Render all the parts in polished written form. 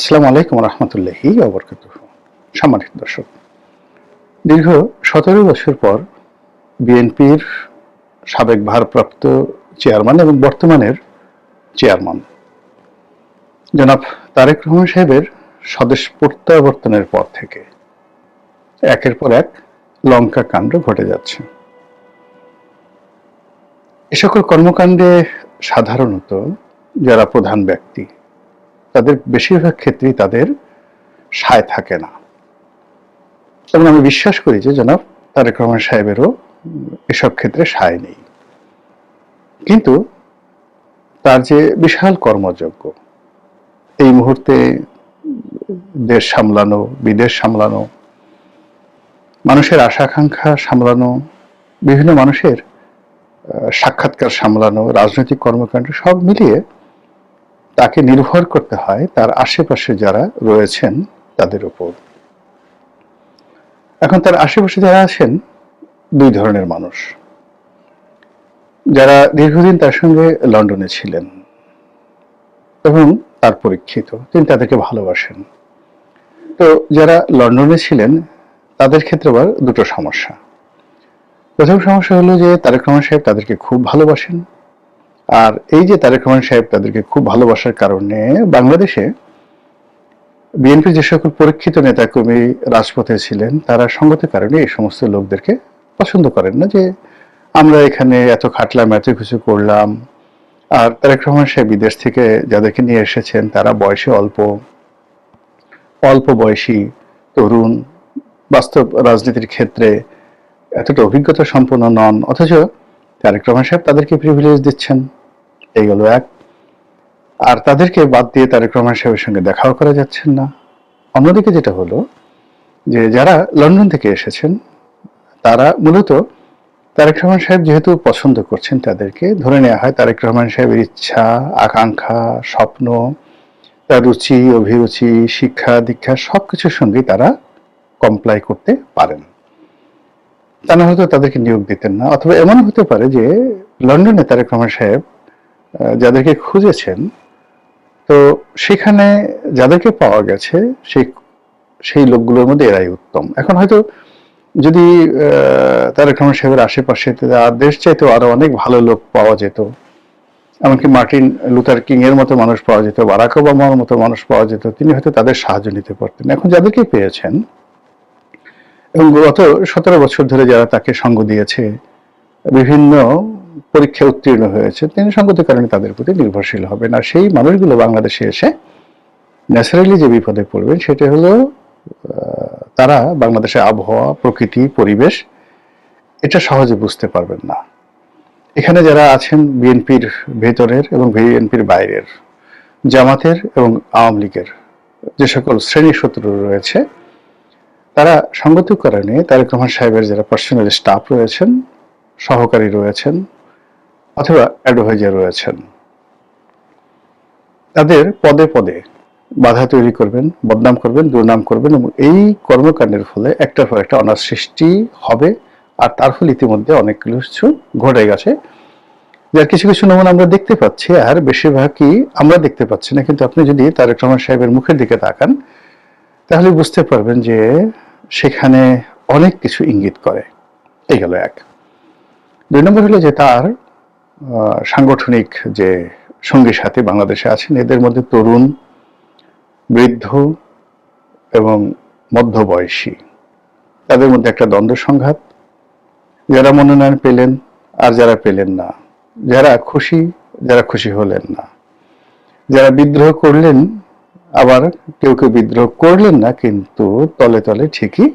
আসসালামু আলাইকুম রহমতুল্লাহি ওবরকাতুহু। সম্মানিত দর্শক, দীর্ঘ 17 বছর পর বিএনপির সাবেক ভারপ্রাপ্ত চেয়ারম্যান এবং বর্তমানের চেয়ারম্যান জনাব তারেক রহমান সাহেবের স্বদেশ প্রত্যাবর্তনের পর থেকে একের পর এক লঙ্কা কাণ্ড ঘটে যাচ্ছে। এ সকল কর্মকাণ্ডে সাধারণত যারা প্রধান ব্যক্তি তাদের বেশিরভাগ ক্ষেত্রেই তাদের সায় থাকে না, এবং আমি বিশ্বাস করি যে জনাব তারেক রহমান সাহেবেরও এসব ক্ষেত্রে সায় নেই। কিন্তু তার যে বিশাল কর্মযজ্ঞ, এই মুহূর্তে দেশ সামলানো, বিদেশ সামলানো, মানুষের আশা আকাঙ্ক্ষা সামলানো, বিভিন্ন মানুষের সাক্ষাৎকার সামলানো, রাজনৈতিক কর্মকাণ্ড সব মিলিয়ে তাকে নির্ভর করতে হয় তার আশেপাশে যারা রয়েছেন তাদের উপর। এখন তার আশেপাশে যারা আছেন দুই ধরনের মানুষ। যারা দীর্ঘদিন তার সঙ্গে লন্ডনে ছিলেন এবং তার পরীক্ষিত, তিনি তাদেরকে ভালোবাসেন। তো যারা লন্ডনে ছিলেন তাদের ক্ষেত্রে আবার দুটো সমস্যা। প্রথম সমস্যা হলো যে তারেক রহমান সাহেব তাদেরকে খুব ভালোবাসেন, আর এই যে তারেক রহমান সাহেব তাদেরকে খুব ভালোবাসার কারণে বাংলাদেশে বিএনপির যে সকল পরীক্ষিত নেতাকর্মী রাজপথে ছিলেন তারা সঙ্গত কারণে এই সমস্ত লোকদেরকে পছন্দ করেন না, যে আমরা এখানে এত খাটলাম, এত কিছু করলাম, আর তারেক রহমান সাহেব বিদেশ থেকে যাদেরকে নিয়ে এসেছেন তারা বয়সে অল্প বয়সী, তরুণ, বাস্তব রাজনীতির ক্ষেত্রে এতটা অভিজ্ঞতা সম্পন্ন নন, অথচ তারেক রহমান সাহেব তাদেরকে প্রিভিলেজ দিচ্ছেন। এই গেল এক। আর তাদেরকে বাদ দিয়ে তারেক রহমান সাহেবের সঙ্গে দেখাও করা যাচ্ছেন না। অন্যদিকে যেটা হলো যে যারা লন্ডন থেকে এসেছেন তারা মূলত তারেক রহমান সাহেব যেহেতু পছন্দ করছেন, তাদেরকে ধরে নেওয়া হয় তারেক রহমান সাহেবের ইচ্ছা, আকাঙ্ক্ষা, স্বপ্ন, তার রুচি, অভিরুচি, শিক্ষা দীক্ষা সবকিছুর সঙ্গেই তারা কমপ্লাই করতে পারেন। তা না হয়তো তাদেরকে নিয়োগ দিতেন না। অথবা এমন হতে পারে যে লন্ডনে তারেক রহমান সাহেব যাদেরকে খুঁজেছেন, তো সেখানে যাদেরকে পাওয়া গেছে সেই লোকগুলোর মধ্যে এরাই উত্তম। এখন হয়তো যদি তারেক রহমান সাহেবের আশেপাশে দেশ চাইতেও আরো অনেক ভালো লোক পাওয়া যেত, এমনকি মার্টিন লুথার কিং এর মতো মানুষ পাওয়া যেত, বারাক ওবামার মতো মানুষ পাওয়া যেত, তিনি হয়তো তাদের সাহায্য নিতে পারতেন। এখন যাদেরকে পেয়েছেন এবং গত 17 বছর ধরে যারা তাকে সঙ্গ দিয়েছে, বিভিন্ন পরীক্ষায় উত্তীর্ণ হয়েছে, তিনি সঙ্গত কারণে তাদের প্রতি নির্ভরশীল হবেন। আর সেই মানুষগুলো বাংলাদেশে এসে ন্যাচারালি যে বিপদে পড়বেন সেটা হলো তারা বাংলাদেশের আবহাওয়া, প্রকৃতি, পরিবেশ এটা সহজে বুঝতে পারবেন না। এখানে যারা আছেন বিএনপির ভেতরের এবং বিএনপির বাইরের, জামাতের এবং আওয়ামী লীগের যে সকল শ্রেণী শত্রু রয়েছে, তারা সঙ্গত কারণে তারেক রহমান সাহেবের যারা পার্সোনাল স্টাফ রয়েছেন, সহকারী রয়েছেন অথবা অ্যাডভাইজার রয়েছেন, তাদের পদে পদে বাধা তৈরি করবেন, বদনাম করবেন, দুর্নাম করবেন, এবং এই কর্মকাণ্ডের ফলে একটার পর একটা অনার সৃষ্টি হবে। আর তার ফলে ইতিমধ্যে অনেক কিছু ঘটে গেছে, যার কিছু কিছু নমুনা আমরা দেখতে পাচ্ছি, আর বেশিরভাগই আমরা দেখতে পাচ্ছি না। কিন্তু আপনি যদি তারেক রহমান সাহেবের মুখের দিকে তাকান তাহলে বুঝতে পারবেন যে সেখানে অনেক কিছু ইঙ্গিত করে। এই গেল এক। দুই নম্বর হলো যে তার সাংগঠনিক যে সঙ্গী সাথী বাংলাদেশে আছেন, এদের মধ্যে তরুণ, বৃদ্ধ এবং মধ্যবয়সী, তাদের মধ্যে একটা দ্বন্দ্ব সংঘাত। যারা মনোনয়ন পেলেন আর যারা পেলেন না, যারা খুশি হলেন না, যারা বিদ্রোহ করলেন, আবার কেউ কেউ বিদ্রোহ করলেন না কিন্তু তলে তলে ঠিকই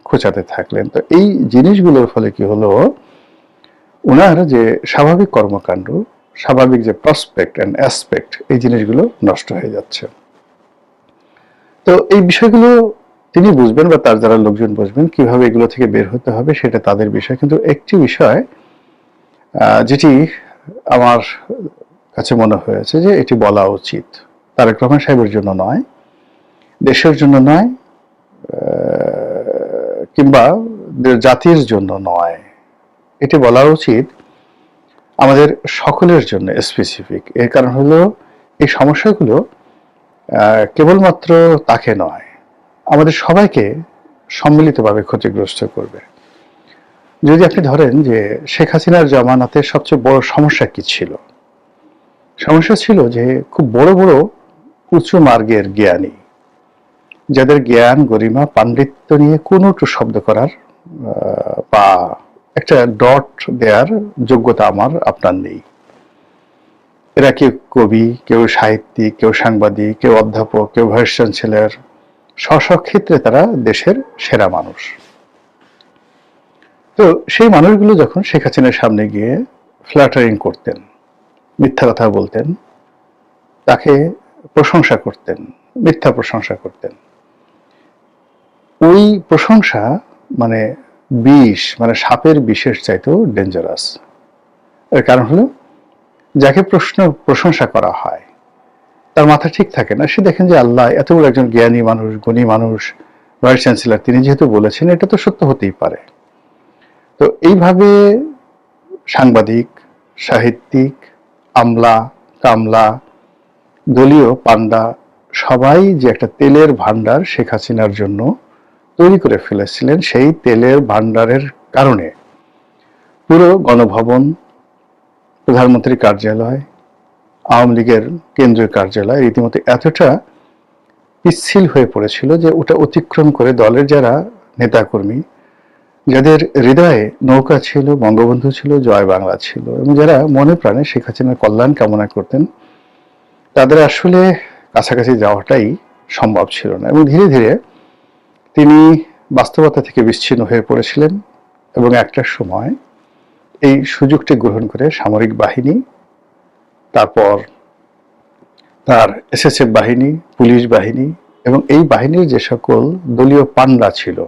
খোঁচাতে থাকলেন। তো এই জিনিসগুলোর ফলে কি হলো, ওনার যে স্বাভাবিক কর্মকাণ্ড, স্বাভাবিক যে প্রসপেক্ট অ্যান্ড অ্যাসপেক্ট, এই জিনিসগুলো নষ্ট হয়ে যাচ্ছে। তো এই বিষয়গুলো তিনি বুঝবেন বা তার যারা লোকজন বুঝবেন কিভাবে এগুলো থেকে বের হতে হবে, সেটা তাদের বিষয়। কিন্তু একটি বিষয় যেটি আমার কাছে মনে হয়েছে যে এটি বলা উচিত, তারেক রহমান সাহেবের জন্য নয়, দেশের জন্য নয়, কিংবা জাতির জন্য নয়, এটি বলা উচিত আমাদের সকলের জন্য স্পেসিফিক। এর কারণ হলো এই সমস্যাগুলো কেবলমাত্র তাকে নয়, আমাদের সবাইকে সম্মিলিতভাবে ক্ষতিগ্রস্ত করবে। যদি আপনি ধরেন যে শেখ হাসিনার জামানাতে সবচেয়ে বড় সমস্যা কি ছিল? সমস্যা ছিল যে খুব বড় বড় উঁচু মার্গের জ্ঞানী, যাদের জ্ঞান গরিমা পাণ্ডিত্য নিয়ে কোনো একটু শব্দ করার বা একটা ডট দেওয়ার যোগ্যতা আমার আপনার নেই। এরা কেউ কবি, কেউ সাহিত্যিক, কেউ সাংবাদিক, কেউ অধ্যাপক, কেউ ভাইস চ্যান্সেলর, স্ব ক্ষেত্রে তারা দেশের সেরা মানুষ। তো সেই মানুষগুলো যখন শেখ হাসিনার সামনে গিয়ে ফ্ল্যাটারিং করতেন, মিথ্যা কথা বলতেন, তাকে প্রশংসা করতেন, মিথ্যা প্রশংসা করতেন, ওই প্রশংসা মানে বিষ, মানে সাপের বিষের চাইতেও ডেঞ্জারাস। এর কারণ হলো, যাকে প্রশংসা করা হয় তার মাথা ঠিক থাকে না। সে দেখেন যে আল্লাহ এত বড় একজন জ্ঞানী মানুষ, গুণী মানুষ, ভাইস চ্যান্সেলর, তিনি যেহেতু বলেছেন এটা তো সত্য হতেই পারে। তো এইভাবে সাংবাদিক, সাহিত্যিক, আমলা, কামলা, দলীয় পান্ডা সবাই যে একটা তেলের ভান্ডার শেখ হাসিনার জন্য তৈরি করে ফেলেছিলেন, সেই তেলের ভান্ডারের কারণে পুরো গণভবন, প্রধানমন্ত্রীর কার্যালয়, আওয়ামী লীগের কেন্দ্রীয় কার্যালয় রীতিমতো এতটা পিচ্ছিল হয়ে পড়েছিল যে ওটা অতিক্রম করে দলের যারা নেতাকর্মী, যাদের হৃদয়ে নৌকা ছিল, বঙ্গবন্ধু ছিল, জয় বাংলা ছিল, এবং যারা মনে প্রাণে শেখ হাসিনার কল্যাণ কামনা করতেন, তাদের আসলে কাছাকাছি যাওয়াটাই সম্ভব ছিল না। এবং ধীরে ধীরে তিনি বাস্তবতা থেকে বিচ্ছিন্ন হয়ে পড়েছিলেন এবং একটা সময় এই সুযোগটি গ্রহণ করে সামরিক বাহিনী, তারপর তার এসএসএফ বাহিনী, পুলিশ বাহিনী এবং এই বাহিনীর যে সকল দলীয় পান্ডা ছিল,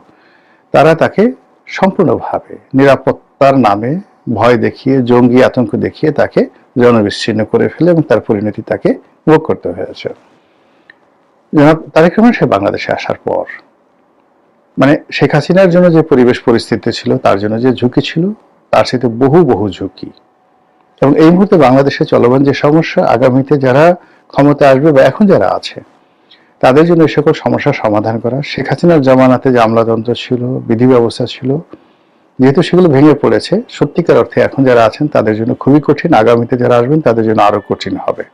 তারা তাকে সম্পূর্ণভাবে নিরাপত্তার নামে ভয় দেখিয়ে, জঙ্গি আতঙ্ক দেখিয়ে তাকে জনবিচ্ছিন্ন করে ফেলে এবং তার পরিণতি তাকে ভোগ করতে হয়েছে। জনাব তারেক রহমান সে বাংলাদেশে আসার পর মানে শেখ হাসিনার জন্য যে পরিবেশ পরিস্থিতি ছিল, তার জন্য যে ঝুঁকি ছিল, তার সাথে বহু বহু ঝুঁকি। এবং এই মুহূর্তে বাংলাদেশে চলমান যে সমস্যা, আগামীতে যারা ক্ষমতা আসবে বা এখন যারা আছে তাদের জন্য এই সকল সমস্যার সমাধান করা, শেখ হাসিনার জামানাতে যে আমলাতন্ত্র ছিল, বিধি ব্যবস্থা ছিল, যেহেতু সেগুলো ভেঙে পড়েছে, সত্যিকার অর্থে এখন যারা আছেন তাদের জন্য খুবই কঠিন, আগামীতে যারা আসবেন তাদের জন্য আরো কঠিন হবে।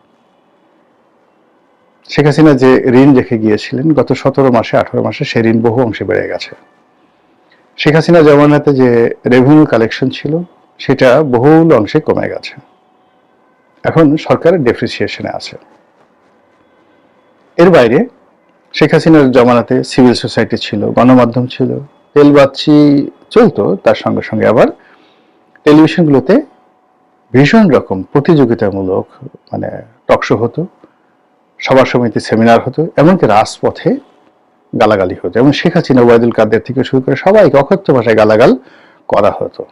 শেখ হাসিনা যে ঋণ রেখে গিয়েছিলেন গত 17 মাসে 18 মাসে, সেই ঋণ বহু অংশে বেড়ে গেছে। শেখ হাসিনা জামানাতে যে রেভিনিউ কালেকশন ছিল সেটা বহুল অংশে কমে গেছে, এখন সরকারের ডেপ্রিসিয়েশনে আছে। এর বাইরে শেখ হাসিনার জামানাতে সিভিল সোসাইটি ছিল, গণমাধ্যম ছিল, তেলবাচ্চি চলতো, তার সঙ্গে সঙ্গে আবার টেলিভিশনগুলোতে ভীষণ রকম প্রতিযোগিতামূলক মানে টকশো হতো, সভা সমিতি সেমিনার হতো, এমনকি রাজপথে গালাগালি হতো, এবং শেখ হাসিনা, ওবায়দুল কাদের থেকে শুরু করে সবাইকে অকথ্য ভাষায় গালাগাল করা হতো।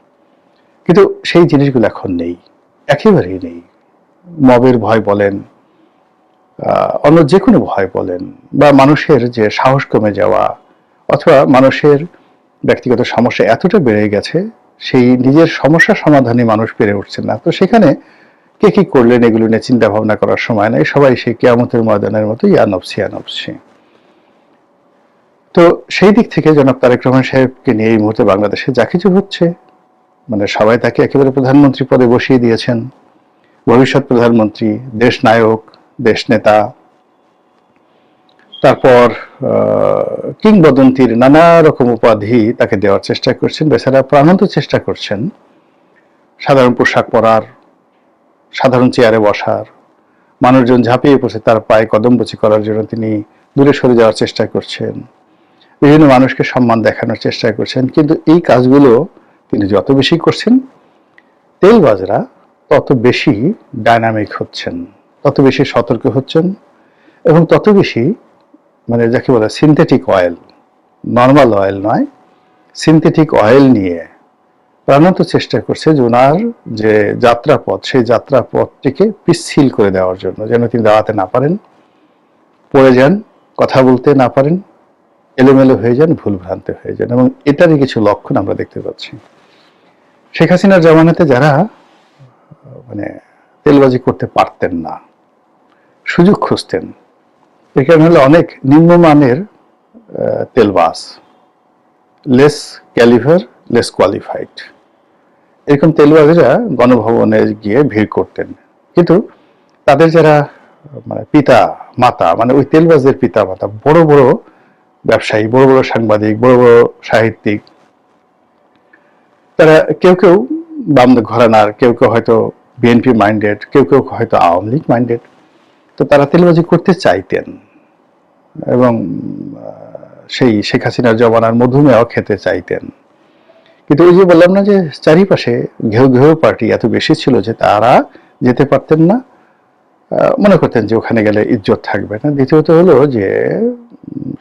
কিন্তু সেই জিনিসগুলো এখন নেই, একেবারেই নেই। মবের ভয় বলেন, অন্য যে কোনো ভয় বলেন, বা মানুষের যে সাহস কমে যাওয়া, অথবা মানুষের ব্যক্তিগত সমস্যা এতটা বেড়ে গেছে, সেই নিজের সমস্যা সমাধানে মানুষ পেরে উঠছেন না। তো সেখানে কে কি করলেন এগুলো নিয়ে চিন্তা ভাবনা করার সময় নাই, সবাই সেই কিয়ামতের ময়দানের মতো ইয়ানফসি। তো সেই দিক থেকে জনাব তারেক রহমান সাহেবকে নিয়ে এই মুহূর্তে বাংলাদেশে যা কিছু হচ্ছে, মানে সবাই তাকে একেবারে প্রধানমন্ত্রী পদে বসিয়ে দিয়েছেন, ভবিষ্যৎ প্রধানমন্ত্রী, দেশ নায়ক, দেশ নেতা, তারপর কিংবদন্তির নানা রকম উপাধি তাকে দেওয়ার চেষ্টা করছেন। বেচারা প্রাণান্ত চেষ্টা করছেন সাধারণ পোশাক পরার, সাধারণ চেয়ারে বসার, মানুষজন ঝাঁপিয়ে পড়ছে তার পায়ে কদমবুচি করার জন্য তিনি দূরে সরে যাওয়ার চেষ্টা করছেন, বিভিন্ন মানুষকে সম্মান দেখানোর চেষ্টা করছেন। কিন্তু এই কাজগুলো তিনি যত বেশি করছেন, তেলবাজরা তত বেশি ডাইনামিক হচ্ছেন, তত বেশি সতর্ক হচ্ছেন, এবং তত বেশি মানে যাকে বলে সিনথেটিক অয়েল, নর্মাল অয়েল নয়, সিনথেটিক অয়েল নিয়ে প্রাণান্ত চেষ্টা করছে যে ওনার যে যাত্রাপথ, সেই যাত্রাপথটিকে পিচ্ছিল করে দেওয়ার জন্য, যেন তিনি দাঁড়াতে না পারেন, পড়ে যান, কথা বলতে না পারেন, এলোমেলো হয়ে যান, ভুলভ্রান্তি হয়ে যান। এবং এটারই কিছু লক্ষণ আমরা দেখতে পাচ্ছি। শেখ হাসিনার জামানাতে যারা মানে তেলবাজি করতে পারতেন না, সুযোগ খুঁজতেন, এর কারণ হলো অনেক নিম্নমানের তেলবাস, লেস ক্যালিভার, লেস কোয়ালিফাইড, এরকম তেলবাজেরা গণভবনে গিয়ে ভিড় করতেন। কিন্তু তাদের যারা মানে পিতা মাতা, মানে ওই তেলবাজদের পিতা মাতা বড় বড় ব্যবসায়ী, বড় বড় সাংবাদিক, বড় বড় সাহিত্যিক, তারা কেউ কেউ বাম ঘরানার, কেউ কেউ হয়তো বিএনপি মাইন্ডেড, কেউ কেউ হয়তো আওয়ামী লীগ মাইন্ডেড। তো তারা তেলবাজি করতে চাইতেন এবং সেই শেখ হাসিনার জমানার মধুমেহ খেতে চাইতেন। কিন্তু ওই যে বললাম না যে চারিপাশে ঘেউ ঘেউ পার্টি এত বেশি ছিল যে তারা যেতে পারতেন না, মনে করতেন যে ওখানে গেলে ইজ্জত থাকবে না। দ্বিতীয়ত হলো যে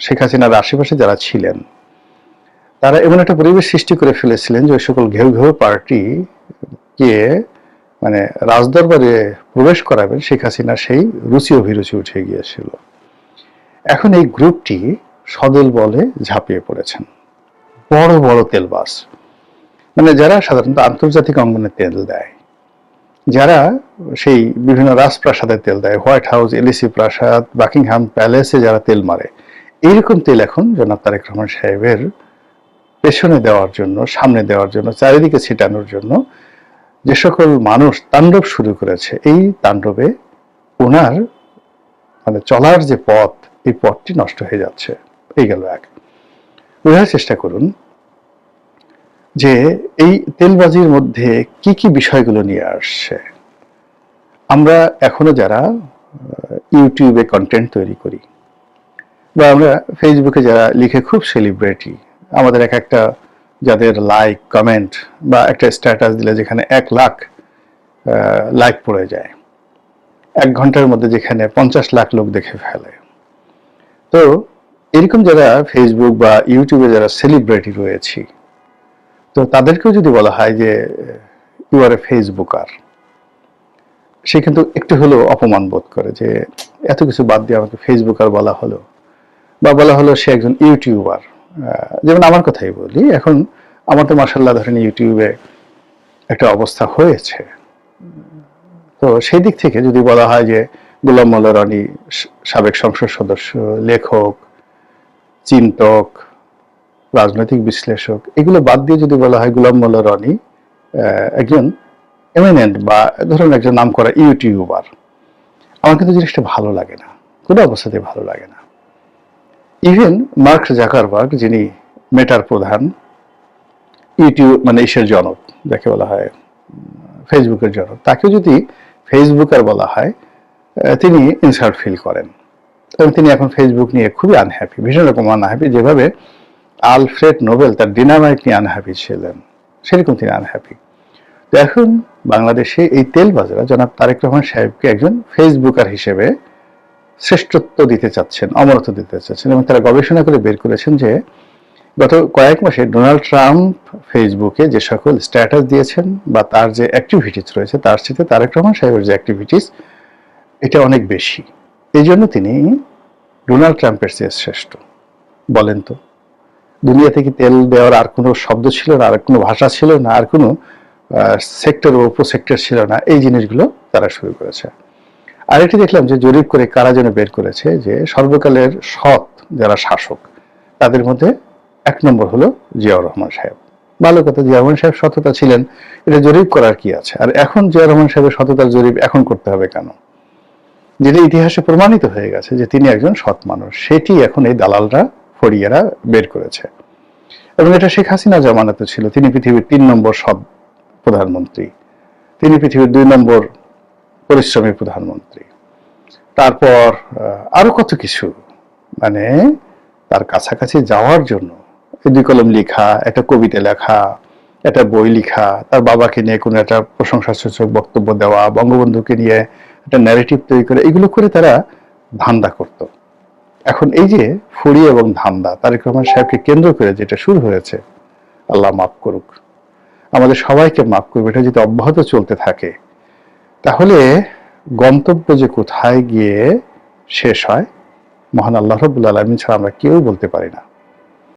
শেখ হাসিনার আশেপাশে যারা ছিলেন তারা এমন একটা পরিবেশ সৃষ্টি করে ফেলেছিলেন যে ওই সকল ঘেউ ঘেউ পার্টি কে মানে রাজদরবারে প্রবেশ করাবেন শেখ হাসিনার সেই রুচি অভিরুচি উঠে গিয়েছিল। এখন এই গ্রুপটি সদল বলে ঝাঁপিয়ে পড়েছেন। বড় বড় তেলবাস, মানে যারা সাধারণত আন্তর্জাতিক অঙ্গনে তেল দেয়, যারা সেই বিভিন্ন রাজপ্রাসাদে তেল দেয়, হোয়াইট হাউস, এলিসি প্রাসাদ, বাকিংহাম প্যালেসে যারা তেল মারে, এইরকম তেল এখন জনাব তারেক রহমান সাহেবের পেছনে দেওয়ার জন্য, সামনে দেওয়ার জন্য, চারিদিকে ছিটানোর জন্য যে সকল মানুষ তাণ্ডব শুরু করেছে, এই তাণ্ডবে ওনার মানে চলার যে পথ, এই পথটি নষ্ট হয়ে যাচ্ছে। এই গেল এক। বোঝার চেষ্টা করুন যে এই তেলবাজির মধ্যে কি কি বিষয়গুলো নিয়ে আসছে। আমরা এখনো যারা ইউটিউবে কন্টেন্ট তৈরি করি বা আমরা ফেসবুকে যারা লিখে খুব সেলিব্রিটি, আমাদের এক একটা যাদের লাইক কমেন্ট বা একটা স্ট্যাটাস দিলে যেখানে 1 লাখ লাইক পড়ে যায়, 1 ঘন্টার মধ্যে যেখানে 50 লাখ লোক দেখে ফেলে, তো এরকম যারা ফেসবুক বা ইউটিউবে যারা সেলিব্রিটি রয়েছি, তো তাদেরকেও যদি বলা হয় যে ইউ আর এ ফেসবুকার, সে কিন্তু একটু হলেও অপমান বোধ করে যে এত কিছু বাদ দিয়ে আমাকে ফেসবুকার বলা হলো, বা বলা হলো সে একজন ইউটিউবার। যেমন আমার কথাই বলি, এখন আমার তো মাশাআল্লাহ ধরেন ইউটিউবে একটা অবস্থা হয়েছে, তো সেই দিক থেকে যদি বলা হয় যে গোলাম মোল্লা রনি সাবেক সংসদ সদস্য, লেখক, চিন্তক, রাজনৈতিক বিশ্লেষক, এগুলো বাদ দিয়ে যদি বলা হয় গোলাম মোল্লা রনি একজন এমিনেন্ট বা ধরুন একজন নামকরা ইউটিউবার, আমার কিন্তু জিনিসটা ভালো লাগে না, কোনো অবস্থাতে ভালো লাগে না। ইভেন মার্ক জাকারবার্গ, যিনি মেটার প্রধান, ইউটিউব মানে ঈশ্বর জনক যাকে বলা হয়, ফেসবুকের জনক, তাকে যদি ফেসবুকার বলা হয় তিনি ইনসাল্ট ফিল করেন এবং তিনি এখন ফেসবুক নিয়ে খুবই আনহ্যাপি, ভীষণ রকম আনহ্যাপি। যেভাবে আলফ্রেড নোবেল তার ডিনামাইট নিয়ে আনহ্যাপি ছিলেন, সেরকম তিনি আনহ্যাপি। তো এখন বাংলাদেশে এই তেলবাজরা জনাব তারেক রহমান সাহেবকে একজন ফেসবুকার হিসেবে শ্রেষ্ঠত্ব দিতে চাচ্ছেন, অমরত্ব দিতে চাচ্ছেন, এবং তারা গবেষণা করে বের করেছেন যে গত কয়েক মাসে ডোনাল্ড ট্রাম্প ফেসবুকে যে সকল স্ট্যাটাস দিয়েছেন বা তার যে অ্যাক্টিভিটিস রয়েছে, তার সাথে তারেক রহমান সাহেবের যে অ্যাক্টিভিটিস, এটা অনেক বেশি। এই জন্য তিনি ডোনাল্ড ট্রাম্পের চেয়ে শ্রেষ্ঠ। বলেন তো, দুনিয়া থেকে তেল দেওয়ার আর কোনো শব্দ ছিল না, আর কোনো ভাষা ছিল না, আর কোনো সেক্টর ও উপসেক্টর ছিল না, এই জিনিসগুলো তারা শুরু করেছে। আর এটি দেখলাম যে জরিপ করে কারা যেন বের করেছে যে সর্বকালের সৎ যারা শাসক, তাদের মধ্যে 1 নম্বর হলো জিয়াউর রহমান সাহেব। ভালো কথা, জিয়াউর রহমান সাহেব সততা ছিলেন, এটা জরিপ করার কি আছে? আর এখন জিয়াউর রহমান সাহেবের সততার জরিপ এখন করতে হবে কেন? যেটা ইতিহাসে প্রমাণিত হয়ে গেছে যে তিনি একজন সৎ মানুষ, সেটি এখন এই দালালরা, ফড়িয়েরা বের করেছে। এবং এটা শেখ হাসিনা জামানাতে ছিল। তিনি পৃথিবীর 3 নম্বর সৎ প্রধানমন্ত্রী, তিনি পৃথিবীর 2 নম্বর পরিশ্রমী প্রধানমন্ত্রী। তারপর আরো কত কিছু, মানে তার কাছাকাছি যাওয়ার জন্য 2 কলম লেখা, একটা কবিতা লেখা, একটা বই লেখা, তার বাবাকে নিয়ে কোনো একটা প্রশংসাসূচক বক্তব্য দেওয়া, বঙ্গবন্ধুকে নিয়ে একটা ন্যারেটিভ তৈরি করে, এগুলো করে তারা ধান্দা করত। এখন এই যে ফুড়ি এবং ধান্দা তারেক রহমান সাহেবকে কেন্দ্র করে যেটা শুরু হয়েছে, আল্লাহ মাফ করুক, আমাদের সবাইকে মাফ করবে, এটা যদি অব্যাহত চলতে থাকে তাহলে গন্তব্য যে কোথায় গিয়ে শেষ হয় মহান আল্লাহ রাব্বুল আলামিন ছাড়া আমরা কেউ বলতে পারি না।